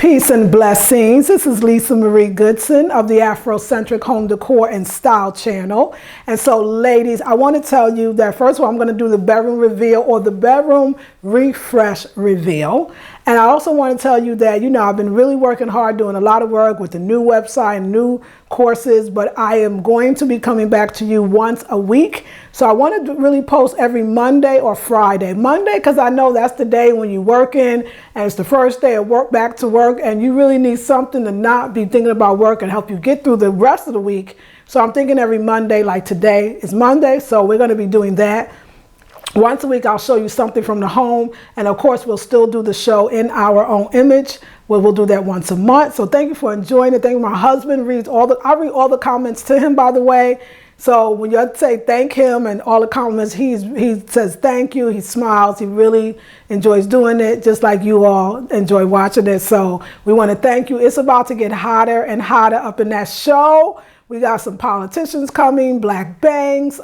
Peace and blessings. This is Lisa Marie Goodson of the Afrocentric Home Decor and Style channel. And so, ladies, I want to tell you that first of all, I'm going to do the bedroom reveal or the bedroom refresh reveal. And I also want to tell you that, I've been really working hard doing a lot of work with the new website, new courses, but I am going to be coming back to you once a week. So I want to really post every Monday or Friday. Monday, because I know that's the day when you're working and it's the first day of work, back to work, and you really need something to not be thinking about work and help you get through the rest of the week. So I'm thinking every Monday, like today is Monday, so we're going to be doing that. Once a week, I'll show you something from the home. And of course, we'll still do the show in our own image. We'll do that once a month. So thank you for enjoying it. Thank you. My husband reads I read all the comments to him, by the way. So when you say thank him and all the comments, he says thank you. He smiles. He really enjoys doing it, just like you all enjoy watching it. So we want to thank you. It's about to get hotter and hotter up in that show. We got some politicians coming, black banks,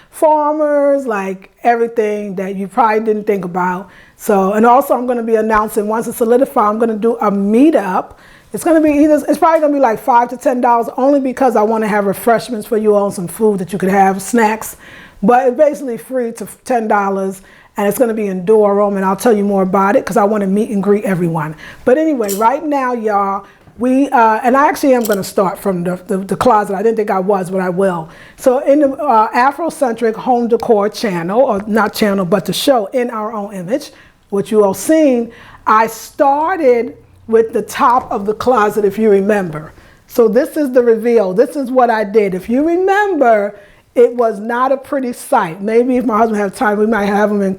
farmers, like everything that you probably didn't think about. So, and also I'm going to be announcing, once it's solidified, I'm going to do a meetup. It's going to be it's probably going to be like $5 to $10, only because I want to have refreshments for you all, some food that you could have, snacks. But it's basically free to $10. And it's going to be in Durham, and I'll tell you more about it because I want to meet and greet everyone. But anyway, right now, y'all, and I actually am going to start from the closet. I didn't think I was, but I will. So in the Afrocentric Home Decor channel, or not channel, but the show In Our Own Image, which you all seen, I started with the top of the closet, if you remember. So this is the reveal. This is what I did. If you remember, it was not a pretty sight. Maybe if my husband had time, we might have him in,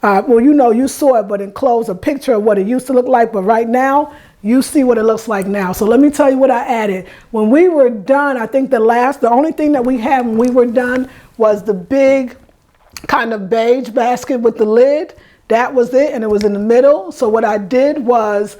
well, you saw it, but enclose a picture of what it used to look like. But right now, you see what it looks like now. So let me tell you what I added. When we were done, I think the only thing that we had when we were done was the big kind of beige basket with the lid. That was it, and it was in the middle. So what I did was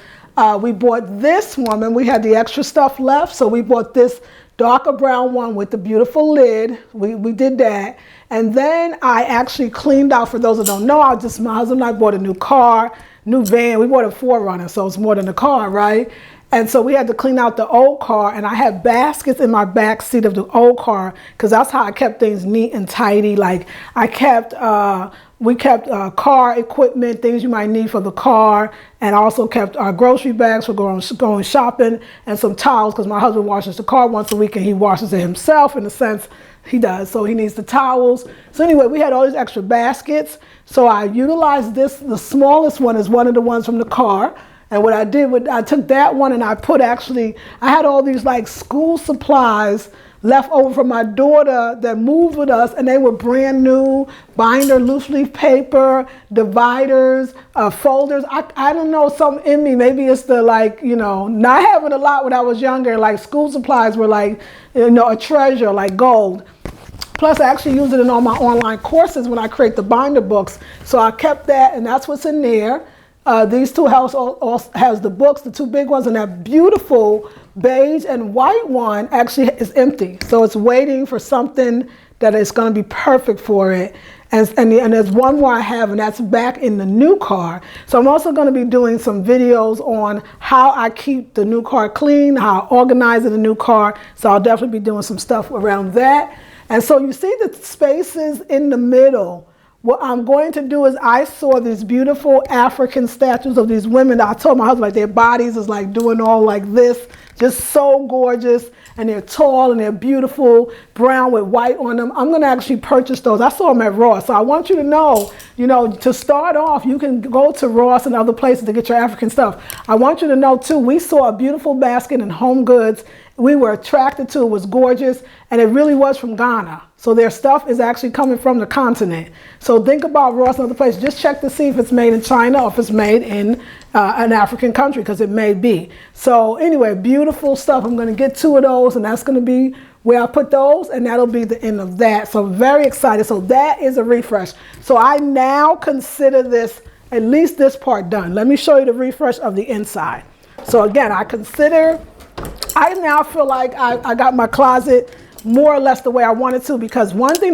we bought this one, and we had the extra stuff left. So we bought this darker brown one with the beautiful lid. We did that. And then I actually cleaned out, for those that don't know, my husband and I bought a new car, new van. We bought a 4Runner, so it's more than a car, right? And so we had to clean out the old car, and I had baskets in my back seat of the old car because that's how I kept things neat and tidy. Like we kept car equipment, things you might need for the car, and also kept our grocery bags for going shopping, and some towels because my husband washes the car once a week and he washes it himself, in a sense. He does, so he needs the towels. So anyway, we had all these extra baskets. So I utilized this. The smallest one is one of the ones from the car. And what I did, I took that one and I had all these like school supplies left over from my daughter that moved with us, and they were brand new: binder, loose leaf paper, dividers, folders. I don't know, something in me, maybe it's the not having a lot when I was younger, like school supplies were like, a treasure, like gold. Plus, I actually use it in all my online courses when I create the binder books. So I kept that, and that's what's in there. These two has the books, the two big ones, and that beautiful beige and white one actually is empty. So it's waiting for something that is going to be perfect for it. And there's one more I have, and that's back in the new car. So I'm also going to be doing some videos on how I keep the new car clean, how I organize the new car. So I'll definitely be doing some stuff around that. And so you see the spaces in the middle. What I'm going to do is, I saw these beautiful African statues of these women. I told my husband, like, their bodies is like doing all like this, just so gorgeous. And they're tall and they're beautiful, brown with white on them. I'm going to actually purchase those. I saw them at Ross. So I want you to know, to start off, you can go to Ross and other places to get your African stuff. I want you to know, too, we saw a beautiful basket in Home Goods. We were attracted to it. It was gorgeous, and it really was from Ghana. So their stuff is actually coming from the continent. So think about Ross and other places. Just check to see if it's made in China or if it's made in an African country, because it may be. So anyway, beautiful stuff. I'm going to get 2 of those, and that's going to be where I put those, and that'll be the end of that. So I'm very excited. So that is a refresh. So I now consider this, at least this part, done. Let me show you the refresh of the inside. So again, I now feel like I got my closet more or less the way I wanted to, because one thing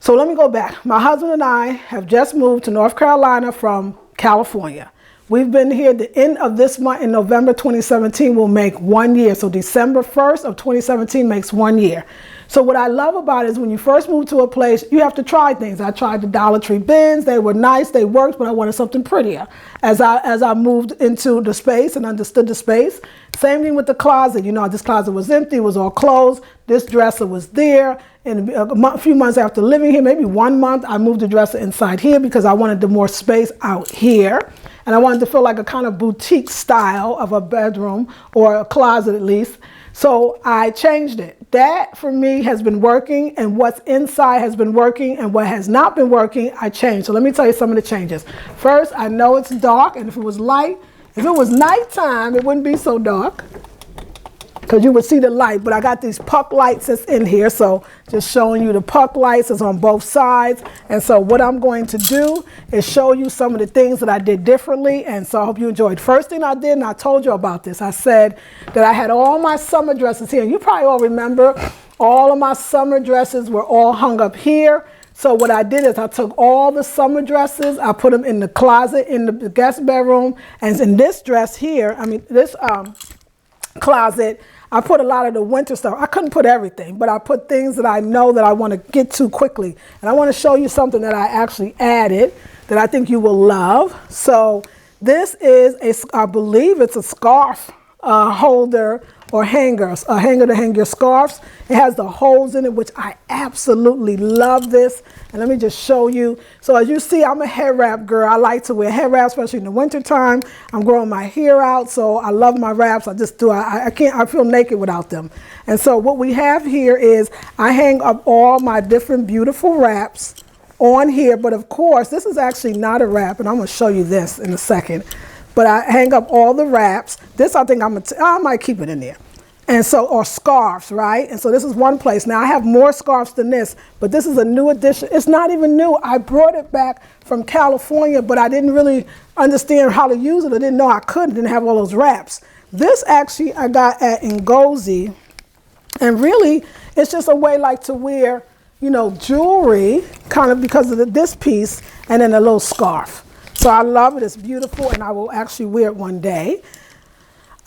so let me go back. My husband and I have just moved to North Carolina from California. We've been here the end of this month in November 2017 will make 1 year. So December 1st of 2017 makes 1 year. So what I love about it is when you first move to a place, you have to try things. I tried the Dollar Tree bins. They were nice. They worked, but I wanted something prettier. As I moved into the space and understood the space. Same thing with the closet. You know, this closet was empty. It was all closed. This dresser was there. And a few months after living here, maybe 1 month, I moved the dresser inside here because I wanted the more space out here. And I wanted to feel like a kind of boutique style of a bedroom or a closet at least. So I changed it. That for me has been working, and what's inside has been working, and what has not been working, I changed. So let me tell you some of the changes. First, I know it's dark, and if it was light, if it was nighttime, it wouldn't be so dark because you would see the light, but I got these puck lights that's in here. So just showing you the puck lights is on both sides. And so what I'm going to do is show you some of the things that I did differently. And so I hope you enjoyed. First thing I did, and I told you about this, I said that I had all my summer dresses here. And you probably all remember all of my summer dresses were all hung up here. So what I did is I took all the summer dresses, I put them in the closet in the guest bedroom. And in this dress here, this closet, I put a lot of the winter stuff. I couldn't put everything, but I put things that I know that I want to get to quickly. And I want to show you something that I actually added that I think you will love. So this is, I believe it's a scarf holder or hanger, a hanger to hang your scarves. It has the holes in it, which I absolutely love this. And let me just show you. So as you see, I'm a hair wrap girl. I like to wear hair wraps, especially in the winter time. I'm growing my hair out, so I love my wraps. I just do. I can't, I feel naked without them. And so what we have here is I hang up all my different beautiful wraps on here. But of course, this is actually not a wrap, and I'm going to show you this in a second. But I hang up all the wraps. This, I think I might keep it in there. And so, or scarves, right? And so this is one place. Now I have more scarves than this, but this is a new addition. It's not even new. I brought it back from California, but I didn't really understand how to use it. I didn't know I could. I didn't have all those wraps. This actually I got at Ngozi. And really, it's just a way like to wear, you know, jewelry, kind of because of this piece, and then a little scarf. So I love it. It's beautiful, and I will actually wear it one day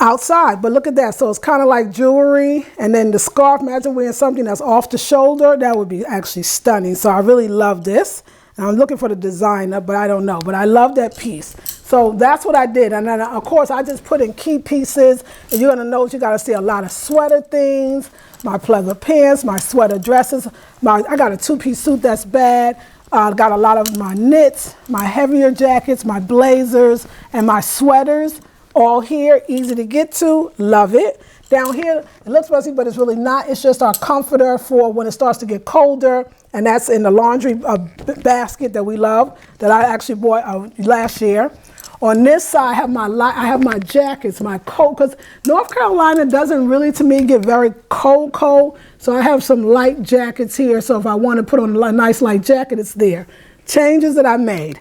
outside. But look at that. So it's kind of like jewelry, and then the scarf. Imagine wearing something that's off the shoulder. That would be actually stunning. So I really love this. And I'm looking for the designer, but I don't know. But I love that piece. So that's what I did. And then, of course, I just put in key pieces. And you're going to notice you got to see a lot of sweater things, my pleather pants, my sweater dresses. I got a two-piece suit that's bad. Got a lot of my knits, my heavier jackets, my blazers, and my sweaters all here, easy to get to, love it. Down here, it looks messy, but it's really not. It's just our comforter for when it starts to get colder, and that's in the laundry basket that we love, that I actually bought last year. On this side, I have my jackets, my coat, because North Carolina doesn't really, to me, get very cold. So I have some light jackets here. So if I want to put on a nice light jacket, it's there. Changes that I made.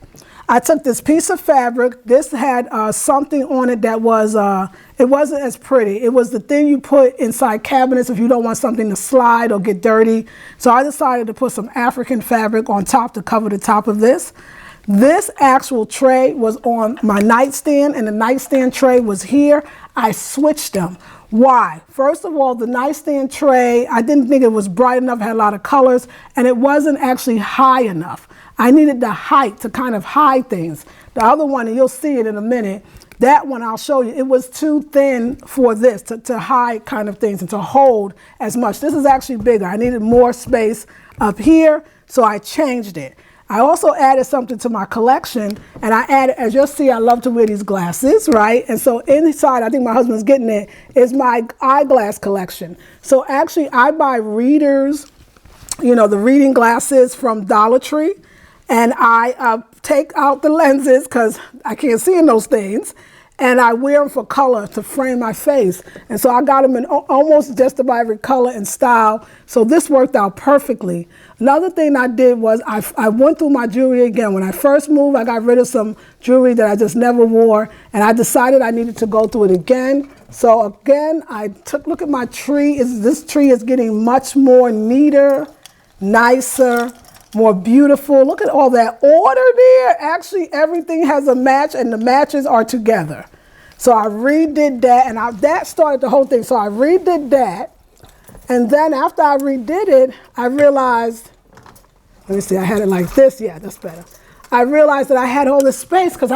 I took this piece of fabric. This had something on it that was, it wasn't as pretty. It was the thing you put inside cabinets if you don't want something to slide or get dirty. So I decided to put some African fabric on top to cover the top of this. This actual tray was on my nightstand, and the nightstand tray was here. I switched them. Why? First of all, the nightstand tray, I didn't think it was bright enough, had a lot of colors, and it wasn't actually high enough. I needed the height to kind of hide things. The other one, and you'll see it in a minute, that one I'll show you, it was too thin for this, to hide kind of things and to hold as much. This is actually bigger. I needed more space up here, so I changed it. I also added something to my collection, and I added, as you'll see, I love to wear these glasses, right? And so inside, I think my husband's getting it, is my eyeglass collection. So actually, I buy readers, you know, the reading glasses from Dollar Tree, and I take out the lenses because I can't see in those things, and I wear them for color to frame my face. And so I got them in almost just about every color and style. So this worked out perfectly. Another thing I did was I went through my jewelry again. When I first moved, I got rid of some jewelry that I just never wore, and I decided I needed to go through it again. So again, look at my tree. This tree is getting much more neater, nicer, more beautiful. Look at all that order there. Actually, everything has a match and the matches are together. So I redid that, and that started the whole thing. So I redid that, and then after I redid it, I realized, let me see, I had it like this. Yeah, that's better. I realized that I had all this space because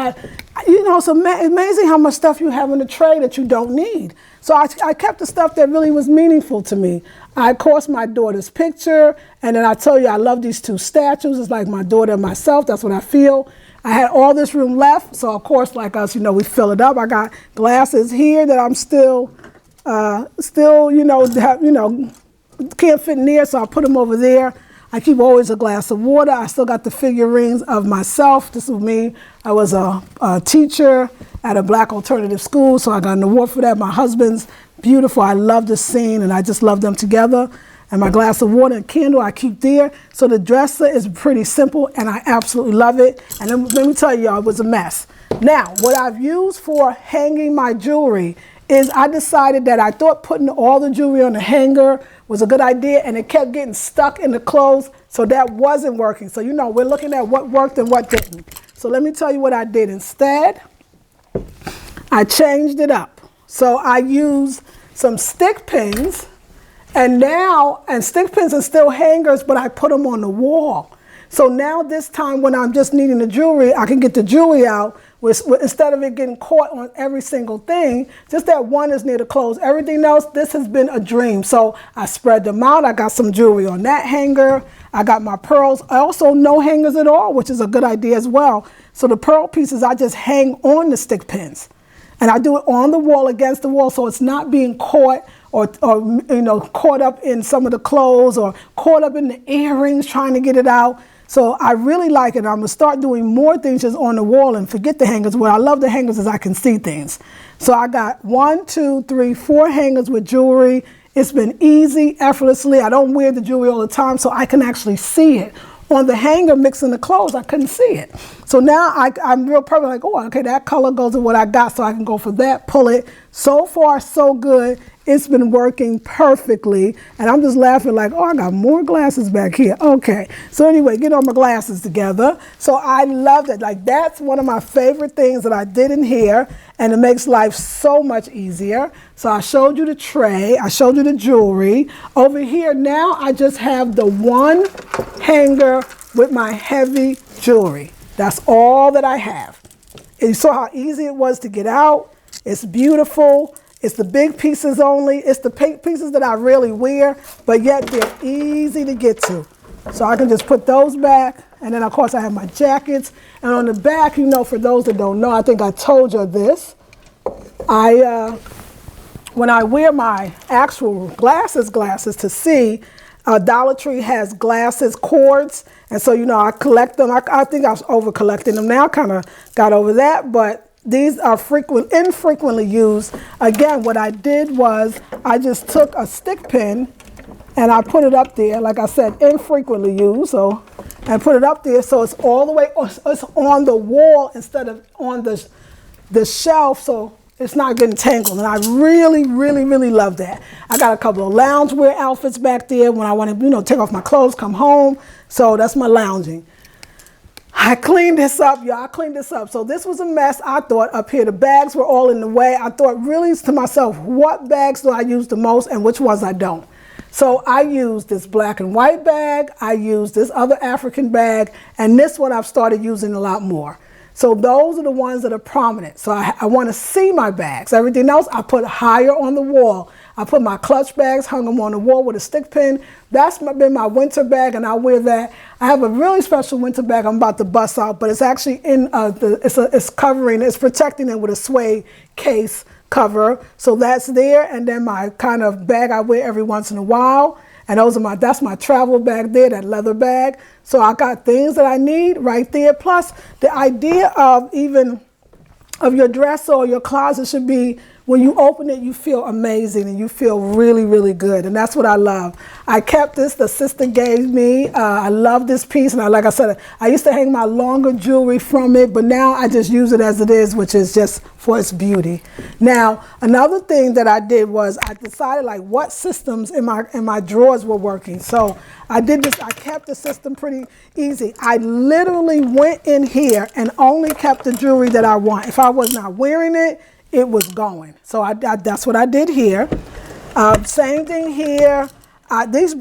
it's amazing how much stuff you have in the tray that you don't need. So I kept the stuff that really was meaningful to me. I, of course, my daughter's picture, and then I told you I love these two statues. It's like my daughter and myself. That's what I feel. I had all this room left, so of course, like us, we fill it up. I got glasses here that I'm still, can't fit near, so I put them over there. I keep always a glass of water. I still got the figurines of myself. This is me. I was a teacher at a black alternative school, so I got an award for that. My husband's beautiful. I love the scene, and I just love them together. And my glass of water and candle I keep there. So the dresser is pretty simple, and I absolutely love it. And then, let me tell you, y'all, it was a mess. Now, what I've used for hanging my jewelry is I decided that I thought putting all the jewelry on the hanger was a good idea, and it kept getting stuck in the clothes, so that wasn't working. So, we're looking at what worked and what didn't. So let me tell you what I did instead. I changed it up. So I used some stick pins, and stick pins are still hangers, but I put them on the wall. So now this time when I'm just needing the jewelry, I can get the jewelry out instead of it getting caught on every single thing. Just that one is near the clothes. Everything else, this has been a dream. So I spread them out. I got some jewelry on that hanger. I got my pearls. I also no hangers at all, which is a good idea as well. So the pearl pieces, I just hang on the stick pins. And I do it on the wall, against the wall, so it's not being caught or caught up in some of the clothes or caught up in the earrings trying to get it out. So I really like it. I'm going to start doing more things just on the wall and forget the hangers. What I love the hangers is I can see things. So I got 1, 2, 3, 4 hangers with jewelry. It's been easy, effortlessly. I don't wear the jewelry all the time, so I can actually see it. On the hanger mixing the clothes, I couldn't see it. So now I'm real perfect, like, oh, okay, that color goes with what I got, so I can go for that, pull it. So far, so good. It's been working perfectly. And I'm just laughing like, oh, I got more glasses back here. Okay. So anyway, get all my glasses together. So I love it. Like, that's one of my favorite things that I did in here. And it makes life so much easier. So I showed you the tray. I showed you the jewelry. Over here now, I just have the one hanger with my heavy jewelry. That's all that I have. And you saw how easy it was to get out. It's beautiful. It's the big pieces only. It's the pieces that I really wear, but yet they're easy to get to. So I can just put those back. And then, of course, I have my jackets. And on the back, for those that don't know, I think I told you this. When I wear my actual glasses to see, Dollar Tree has glasses cords. And so, I collect them. I think I was over collecting them now. Kind of got over that, but these are infrequently used. Again, what I did was I just took a stick pin and I put it up there, like I said, infrequently used, and put it up there so it's all the way, it's on the wall instead of on the shelf, so it's not getting tangled. And I really, really, really love that. I got a couple of loungewear outfits back there when I want to, take off my clothes, come home. So that's my lounging. I cleaned this up, y'all. I cleaned this up. So this was a mess, I thought, up here. The bags were all in the way. I thought really to myself, what bags do I use the most and which ones I don't? So I used this black and white bag. I used this other African bag. And this one I've started using a lot more. So those are the ones that are prominent. So I want to see my bags. Everything else I put higher on the wall. I put my clutch bags, hung them on the wall with a stick pin. That's been my winter bag, and I wear that. I have a really special winter bag I'm about to bust out, but it's actually in it's protecting it with a suede case cover. So that's there, and then my kind of bag I wear every once in a while. And that's my travel bag there, that leather bag. So I got things that I need right there. Plus, the idea of your dresser or your closet should be when you open it, you feel amazing and you feel really, really good. And that's what I love. I kept this, the sister gave me. I love this piece. And like I said, I used to hang my longer jewelry from it, but now I just use it as it is, which is just for its beauty. Now, another thing that I did was I decided like what systems in my drawers were working. So I did this, I kept the system pretty easy. I literally went in here and only kept the jewelry that I want. If I was not wearing it, it was going. So that's what I did here. Same thing here. These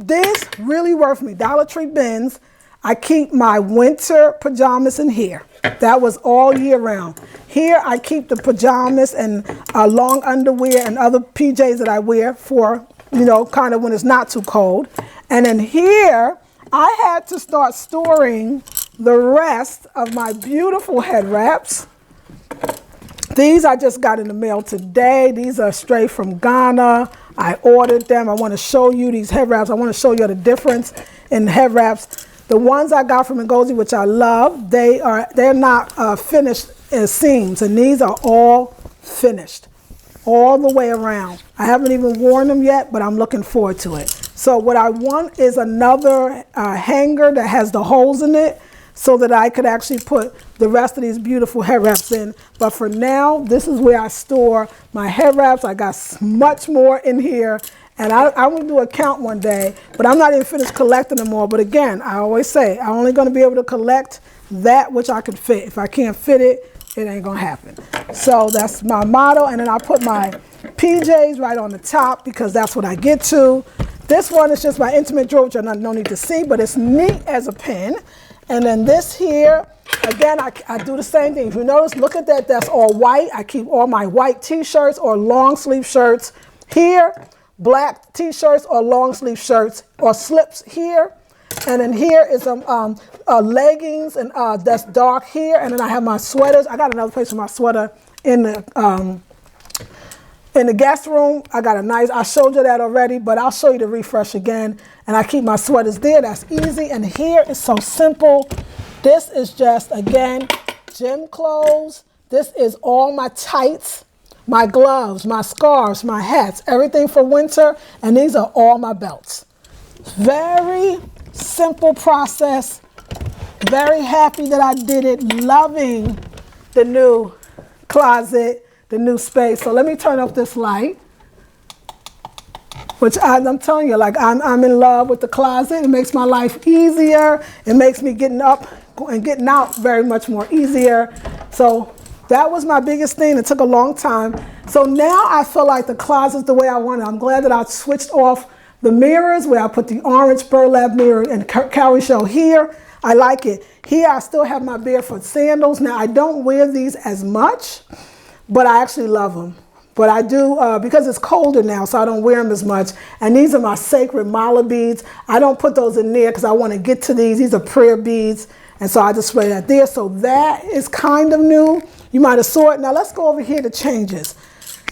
really work for me. Dollar Tree bins. I keep my winter pajamas in here. That was all year round. Here I keep the pajamas and long underwear and other PJs that I wear for, you know, kind of when it's not too cold. And then here I had to start storing the rest of my beautiful head wraps. These I just got in the mail today. These are straight from Ghana. I ordered them. I want to show you these head wraps. I want to show you the difference in head wraps. The ones I got from Ngozi, which I love, they're not finished as seams, and these are all finished all the way around. I haven't even worn them yet, but I'm looking forward to it. So what I want is another hanger that has the holes in it, so that I could actually put the rest of these beautiful head wraps in. But for now, this is where I store my head wraps. I got much more in here, and I will do a count one day, but I'm not even finished collecting them all. But again, I always say, I'm only gonna be able to collect that which I can fit. If I can't fit it, it ain't gonna happen. So that's my motto, and then I put my PJs right on the top because that's what I get to. This one is just my intimate drawer, which I no need to see, but it's neat as a pin. And then this here, again, I do the same thing. If you notice, look at that, that's all white. I keep all my white t-shirts or long sleeve shirts here, black t-shirts or long sleeve shirts or slips here. And then here is some leggings, and that's dark here. And then I have my sweaters. I got another place for my sweater in the guest room. I got a nice, I showed you that already, but I'll show you the refresh again. And I keep my sweaters there, that's easy. And here is so simple. This is just, again, gym clothes. This is all my tights, my gloves, my scarves, my hats, everything for winter. And these are all my belts. Very simple process. Very happy that I did it. Loving the new closet, the new space. So let me turn off this light, which I'm telling you, like I'm in love with the closet. It makes my life easier. It makes me getting up and getting out very much more easier. So that was my biggest thing. It took a long time. So now I feel like the closet's the way I want it. I'm glad that I switched off the mirrors where I put the orange burlap mirror and cowrie shell here. I like it. Here I still have my barefoot sandals. Now I don't wear these as much, but I actually love them. But I do, because it's colder now, so I don't wear them as much. And these are my sacred mala beads. I don't put those in there because I want to get to these. These are prayer beads. And so I just spray that there. So that is kind of new. You might have saw it. Now let's go over here to changes.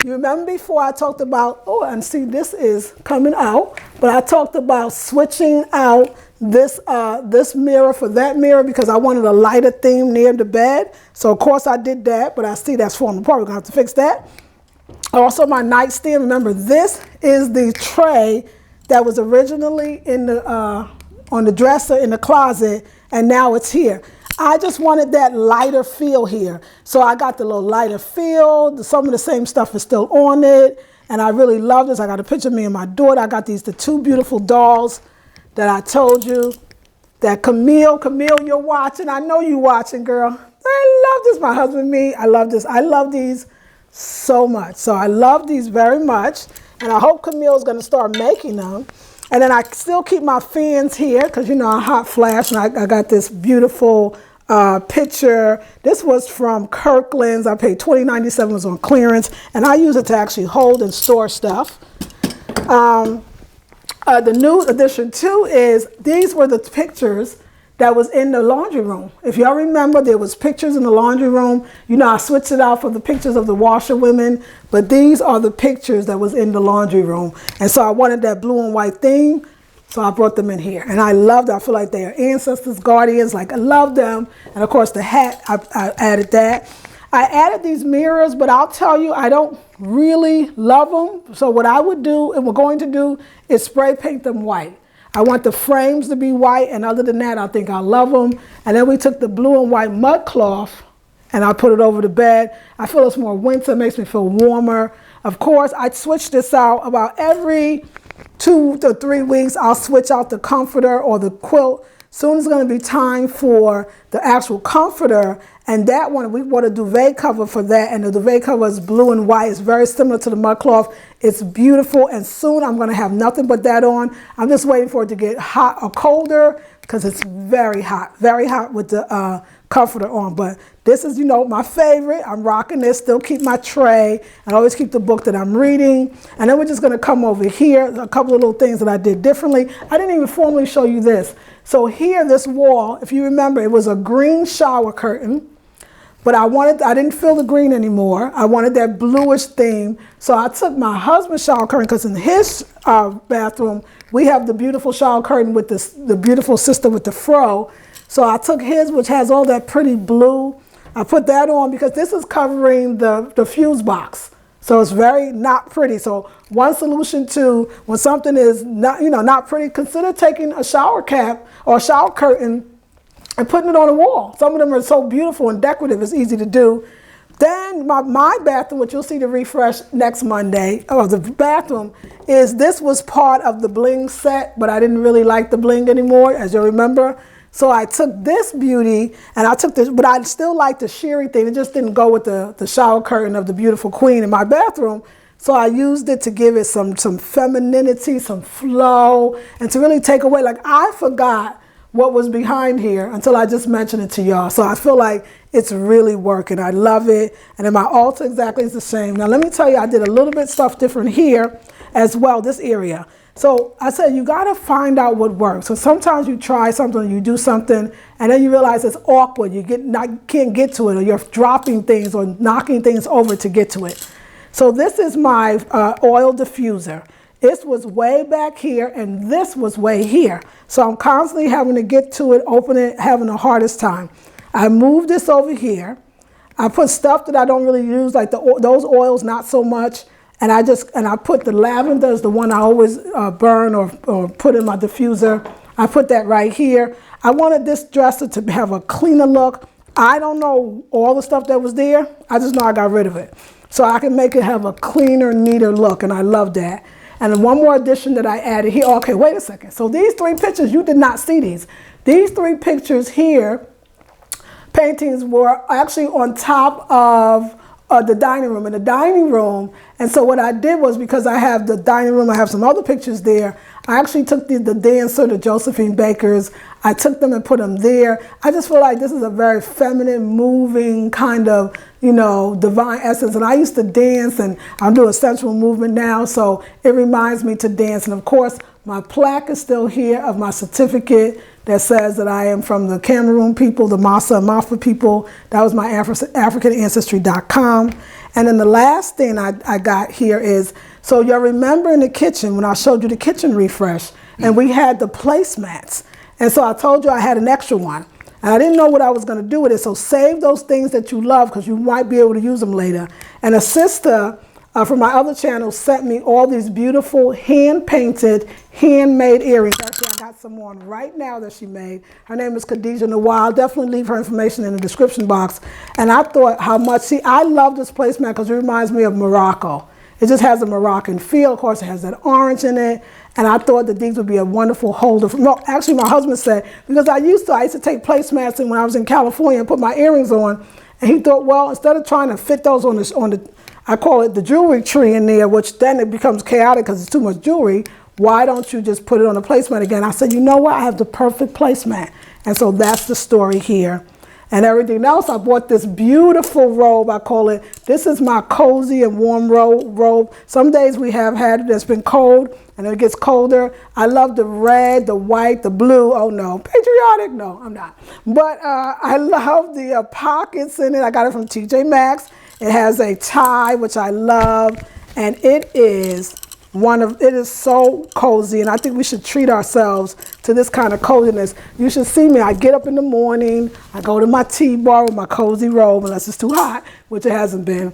You remember before I talked about, oh, and see this is coming out, but I talked about switching out this mirror for that mirror because I wanted a lighter theme near the bed. So of course I did that, but I see that's falling apart. We're gonna have to fix that. Also my nightstand, remember this is the tray that was originally in the on the dresser in the closet, and now it's here. I just wanted that lighter feel here. So I got the little lighter feel. Some of the same stuff is still on it. And I really love this. I got a picture of me and my daughter. I got the two beautiful dolls that I told you. That Camille, you're watching. I know you watching, girl. I love this. My husband, me, I love this. I love these so much. So I love these very much. And I hope Camille's going to start making them. And then I still keep my fans here because, you know, I hot flash, and I got this beautiful picture. This was from Kirkland's. I paid $20.97, was on clearance, and I use it to actually hold and store stuff. The new addition too is these were the pictures that was in the laundry room. If y'all remember, there was pictures in the laundry room. You know, I switched it out for the pictures of the washerwomen, but these are the pictures that was in the laundry room. And so I wanted that blue and white theme, so I brought them in here. And I love them. I feel like they are ancestors, guardians, like I love them. And of course the hat, I added that. I added these mirrors, but I'll tell you, I don't really love them. So what I would do, and we're going to do, is spray paint them white. I want the frames to be white, and other than that, I think I love them. And then we took the blue and white mud cloth, and I put it over the bed. I feel it's more winter, makes me feel warmer. Of course, I switch this out about every 2 to 3 weeks. I'll switch out the comforter or the quilt. Soon it's going to be time for the actual comforter, and that one, we want a duvet cover for that, and the duvet cover is blue and white. It's very similar to the mud cloth. It's beautiful, and soon I'm going to have nothing but that on. I'm just waiting for it to get hot or colder because it's very hot with the comforter on. But this is, you know, my favorite. I'm rocking this, still keep my tray, and always keep the book that I'm reading. And then we're just going to come over here, a couple of little things that I did differently. I didn't even formally show you this. So here, this wall, if you remember, it was a green shower curtain, but I didn't feel the green anymore. I wanted that bluish theme. So I took my husband's shower curtain, because in his bathroom, we have the beautiful shower curtain with the beautiful sister with the fro. So I took his, which has all that pretty blue. I put that on because this is covering the fuse box. So it's very not pretty. So one solution to when something is not, not pretty, consider taking a shower cap or a shower curtain and putting it on a wall. Some of them are so beautiful and decorative, it's easy to do. Then my bathroom, which you'll see the refresh next Monday, the bathroom, this was part of the bling set, but I didn't really like the bling anymore, as you'll remember. So I took this beauty, and I took this, but I still like the sheery thing. It just didn't go with the shower curtain of the beautiful queen in my bathroom. So I used it to give it some femininity, some flow, and to really take away, like I forgot what was behind here until I just mentioned it to y'all. So I feel like it's really working. I love it. And then my altar exactly is the same. Now let me tell you, I did a little bit stuff different here as well, this area. So I said, you got to find out what works. So sometimes you try something, you do something, and then you realize it's awkward. You can't get to it, or you're dropping things or knocking things over to get to it. So this is my oil diffuser. This was way back here, and this was way here. So I'm constantly having to get to it, open it, having the hardest time. I moved this over here. I put stuff that I don't really use, like those oils, not so much. And I put the lavender is the one I always burn or put in my diffuser. I put that right here. I wanted this dresser to have a cleaner look. I don't know all the stuff that was there. I just know I got rid of it. So I can make it have a cleaner, neater look, and I love that. And then one more addition that I added here. Okay, wait a second. So these 3 pictures, you did not see these. These 3 pictures here, paintings, were actually on top of the dining room, in the dining room. And so what I did was, because I have the dining room, I have some other pictures there, I actually took the dancer, the Josephine Bakers, I took them and put them there. I just feel like this is a very feminine, moving kind of, divine essence. And I used to dance, and I'm doing sensual movement now, so it reminds me to dance. And of course, my plaque is still here of my certificate that says that I am from the Cameroon people, the Massa and Mafa people. That was my AfricanAncestry.com. And then the last thing I got here is, so you'll remember in the kitchen when I showed you the kitchen refresh, and we had the placemats. And so I told you I had an extra one. And I didn't know what I was going to do with it. So save those things that you love, because you might be able to use them later. And a sister from my other channel sent me all these beautiful hand-painted, handmade earrings. Actually, I got some on right now that she made. Her name is Khadija Nawal. I'll definitely leave her information in the description box. And I thought how much, I love this placemat because it reminds me of Morocco. It just has a Moroccan feel. Of course, it has that orange in it. And I thought that these would be a wonderful holder. No, actually, my husband said, because I used to take placemats when I was in California and put my earrings on. And he thought, well, instead of trying to fit those on the I call it the jewelry tree in there, which then it becomes chaotic because it's too much jewelry. Why don't you just put it on a placemat again? I said, you know what? I have the perfect placemat. And so that's the story here. And everything else, I bought this beautiful robe, I call it. This is my cozy and warm robe. Some days we have had it that's been cold, and it gets colder. I love the red, the white, the blue. Oh no, patriotic? No, I'm not. But I love the pockets in it. I got it from TJ Maxx. It has a tie, which I love, and it is it is so cozy, and I think we should treat ourselves to this kind of coziness. You should see me. I get up in the morning, I go to my tea bar with my cozy robe, unless it's too hot, which it hasn't been.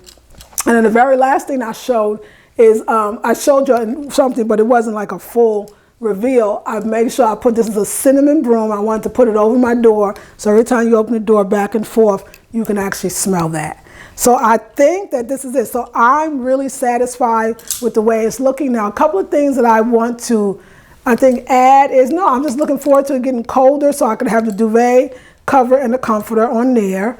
And then the very last thing I showed is, I showed you something, but it wasn't like a full reveal. I made sure I put this as a cinnamon broom. I wanted to put it over my door, so every time you open the door back and forth, you can actually smell that. So I think that this is it. So I'm really satisfied with the way it's looking now. A couple of things that I want to, I think, add is, no, I'm just looking forward to it getting colder so I can have the duvet cover and the comforter on there.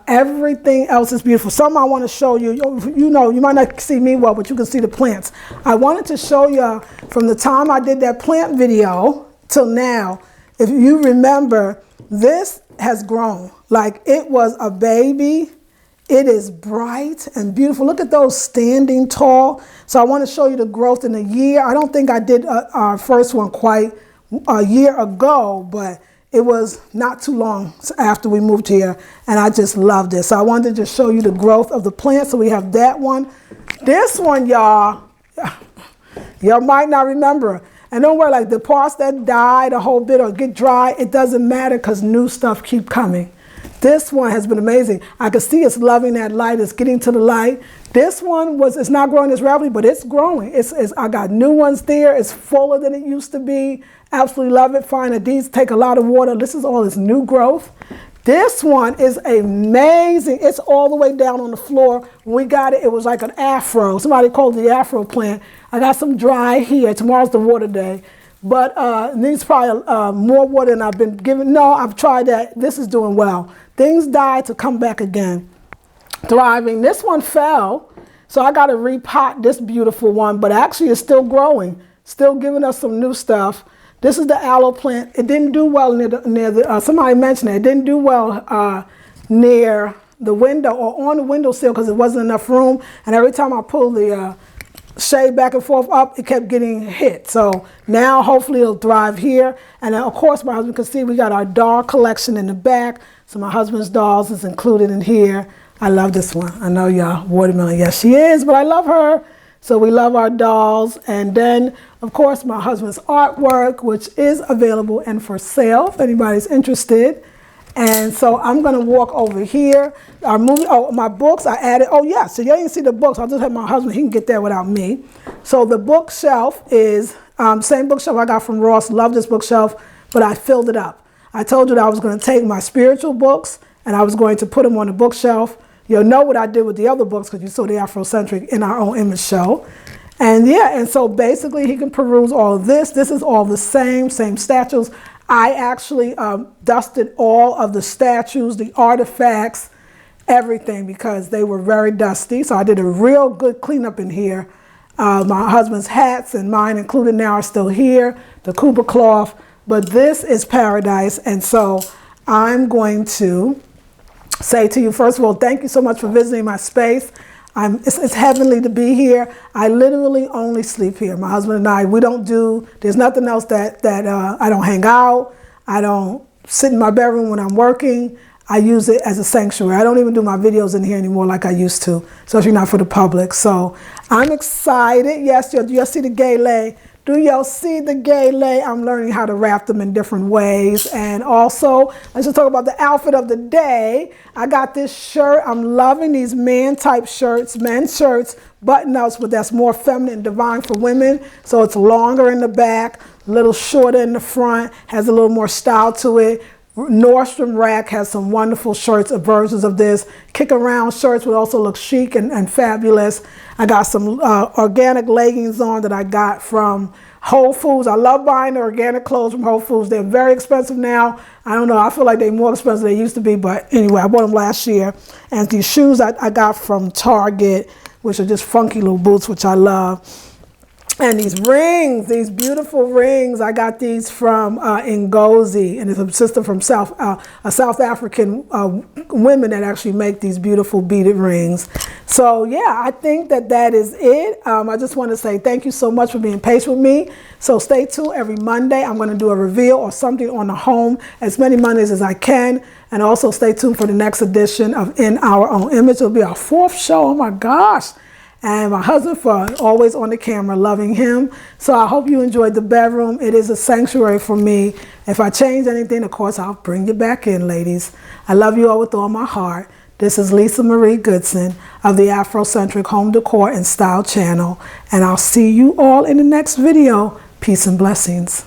Everything else is beautiful. Some I want to show you. You know, you might not see me well, but you can see the plants. I wanted to show you from the time I did that plant video till now. If you remember, this has grown. Like it was a baby. It is bright and beautiful. Look at those standing tall. So I want to show you the growth in a year. I don't think I did our first one quite a year ago, but it was not too long after we moved here, and I just loved it. So I wanted to just show you the growth of the plant. So we have that one. This one, y'all might not remember. And don't worry, like the parts that died a whole bit or get dry, it doesn't matter because new stuff keep coming. This one has been amazing. I can see it's loving that light. It's getting to the light. This one it's not growing as rapidly, but it's growing. I got new ones there. It's fuller than it used to be. Absolutely love it. Find that these take a lot of water. This is all this new growth. This one is amazing. It's all the way down on the floor. When we got it, it was like an afro. Somebody called it the Afro Plant. I got some dry here. Tomorrow's the water day. But it needs probably more water than I've been given. No, I've tried that. This is doing well. Things died to come back again. Thriving. This one fell, so I got to repot this beautiful one, but actually it's still growing, still giving us some new stuff. This is the aloe plant. It didn't do well near the somebody mentioned it. It didn't do well near the window or on the windowsill because it wasn't enough room, and every time I pull the shade back and forth up, it kept getting hit. So now hopefully it'll thrive here. And then, of course, my husband can see we got our doll collection in the back. So my husband's dolls is included in here. I love this one. I know y'all, watermelon, yes she is, but I love her. So we love our dolls. And then, of course, my husband's artwork, which is available and for sale if anybody's interested. And so I'm going to walk over here. Our movie, my books, I added, so you didn't see the books. I'll just have my husband, he can get there without me. So the bookshelf is, same bookshelf I got from Ross. Love this bookshelf, but I filled it up. I told you that I was going to take my spiritual books and I was going to put them on the bookshelf. You'll know what I did with the other books because you saw the Afrocentric in our own image show. And yeah, and so basically he can peruse all of this. This is all the same statues. I actually dusted all of the statues, the artifacts, everything because they were very dusty. So I did a real good cleanup in here. My husband's hats and mine included now are still here, the Cooper cloth. But this is paradise. And so I'm going to say to you, first of all, thank you so much for visiting my space. It's heavenly to be here. I literally only sleep here. My husband and I, there's nothing else that I don't hang out. I don't sit in my bedroom when I'm working. I use it as a sanctuary. I don't even do my videos in here anymore like I used to, especially not for the public. So I'm excited. Yes, do y'all see the gay lay? Do y'all see the gay lay? I'm learning how to wrap them in different ways. And also, let's just talk about the outfit of the day. I got this shirt. I'm loving these man-type shirts, men's shirts, button-ups, but that's more feminine and divine for women. So it's longer in the back, a little shorter in the front, has a little more style to it. Nordstrom Rack has some wonderful shirts, versions of this. Kick around shirts would also look chic and fabulous. I got some organic leggings on that I got from Whole Foods. I love buying the organic clothes from Whole Foods. They're very expensive now. I don't know, I feel like they're more expensive than they used to be, but anyway, I bought them last year. And these shoes I got from Target, which are just funky little boots, which I love. And these rings, these beautiful rings, I got these from Ngozi, and it's a sister from South African women that actually make these beautiful beaded rings. So yeah, I think that is it. I just want to say thank you so much for being patient with me. So stay tuned every Monday. I'm going to do a reveal or something on the home as many Mondays as I can. And also stay tuned for the next edition of In Our Own Image. It'll be our 4th show. Oh my gosh. and my husband for always on the camera, loving him. So I hope you enjoyed the bedroom. It is a sanctuary for me. If I change anything, of course, I'll bring you back in, ladies. I love you all with all my heart. This is Lisa Marie Goodson of the Afrocentric Home Decor and Style channel, and I'll see you all in the next video. Peace and blessings.